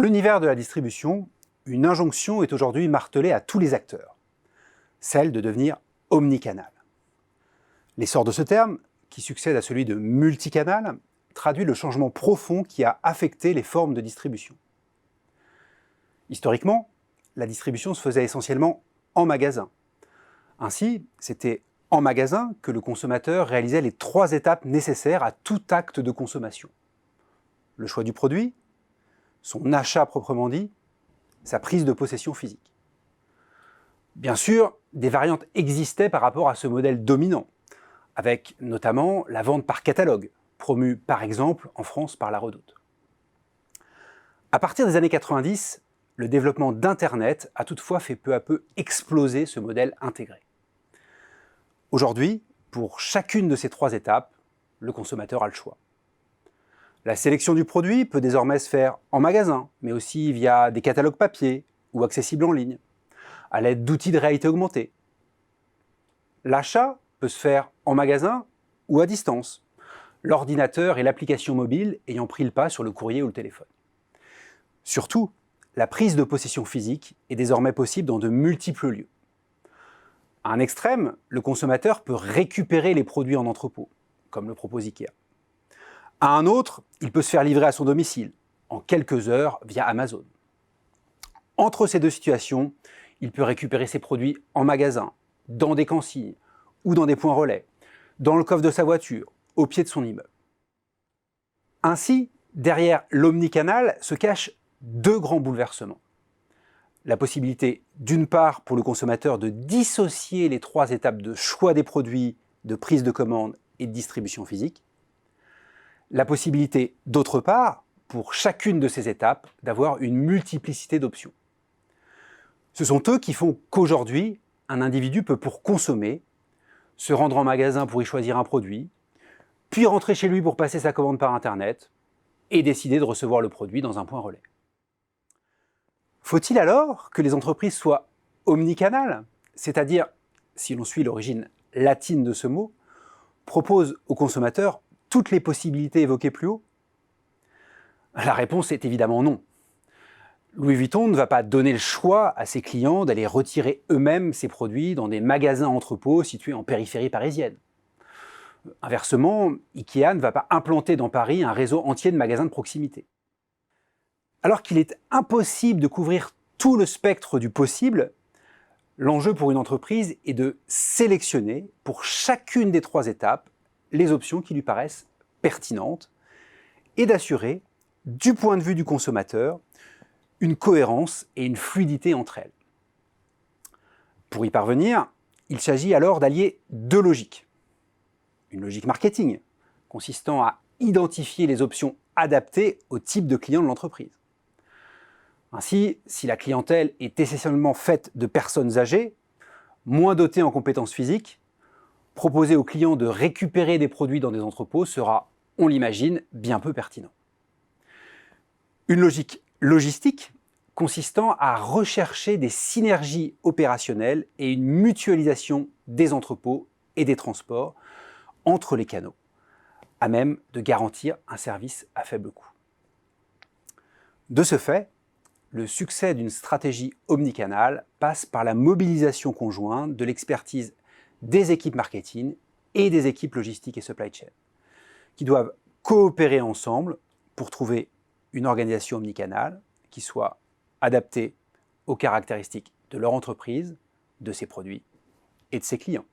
l'univers de la distribution, une injonction est aujourd'hui martelée à tous les acteurs, celle de devenir omnicanal. L'essor de ce terme, qui succède à celui de multicanal, traduit le changement profond qui a affecté les formes de distribution. Historiquement, la distribution se faisait essentiellement en magasin. Ainsi, c'était en magasin que le consommateur réalisait les 3 étapes nécessaires à tout acte de consommation. Le choix du produit, son achat proprement dit, sa prise de possession physique. Bien sûr, des variantes existaient par rapport à ce modèle dominant, avec notamment la vente par catalogue, promue par exemple en France par la Redoute. À partir des années 90, le développement d'Internet a toutefois fait peu à peu exploser ce modèle intégré. Aujourd'hui, pour chacune de ces 3 étapes, le consommateur a le choix. La sélection du produit peut désormais se faire en magasin, mais aussi via des catalogues papier ou accessibles en ligne, à l'aide d'outils de réalité augmentée. L'achat peut se faire en magasin ou à distance, l'ordinateur et l'application mobile ayant pris le pas sur le courrier ou le téléphone. Surtout, la prise de possession physique est désormais possible dans de multiples lieux. À un extrême, le consommateur peut récupérer les produits en entrepôt, comme le propose IKEA. À un autre, il peut se faire livrer à son domicile, en quelques heures via Amazon. Entre ces 2 situations, il peut récupérer ses produits en magasin, dans des consignes ou dans des points relais, dans le coffre de sa voiture, au pied de son immeuble. Ainsi, derrière l'omnicanal se cachent 2 grands bouleversements. La possibilité, d'une part, pour le consommateur de dissocier les 3 étapes de choix des produits, de prise de commande et de distribution physique. La possibilité, d'autre part, pour chacune de ces étapes, d'avoir une multiplicité d'options. Ce sont eux qui font qu'aujourd'hui, un individu peut, pour consommer, se rendre en magasin pour y choisir un produit, puis rentrer chez lui pour passer sa commande par Internet et décider de recevoir le produit dans un point relais. Faut-il alors que les entreprises soient omnicanales, c'est-à-dire, si l'on suit l'origine latine de ce mot, proposent aux consommateurs toutes les possibilités évoquées plus haut? La réponse est évidemment non. Louis Vuitton ne va pas donner le choix à ses clients d'aller retirer eux-mêmes ces produits dans des magasins entrepôts situés en périphérie parisienne. Inversement, IKEA ne va pas implanter dans Paris un réseau entier de magasins de proximité. Alors qu'il est impossible de couvrir tout le spectre du possible, l'enjeu pour une entreprise est de sélectionner pour chacune des 3 étapes les options qui lui paraissent pertinentes et d'assurer, du point de vue du consommateur, une cohérence et une fluidité entre elles. Pour y parvenir, il s'agit alors d'allier 2 logiques. Une logique marketing, consistant à identifier les options adaptées au type de client de l'entreprise. Ainsi, si la clientèle est essentiellement faite de personnes âgées, moins dotées en compétences physiques, proposer aux clients de récupérer des produits dans des entrepôts sera, on l'imagine, bien peu pertinent. Une logique logistique consistant à rechercher des synergies opérationnelles et une mutualisation des entrepôts et des transports entre les canaux, à même de garantir un service à faible coût. De ce fait, le succès d'une stratégie omnicanale passe par la mobilisation conjointe de l'expertise des équipes marketing et des équipes logistiques et supply chain, qui doivent coopérer ensemble pour trouver une organisation omnicanale qui soit adaptée aux caractéristiques de leur entreprise, de ses produits et de ses clients.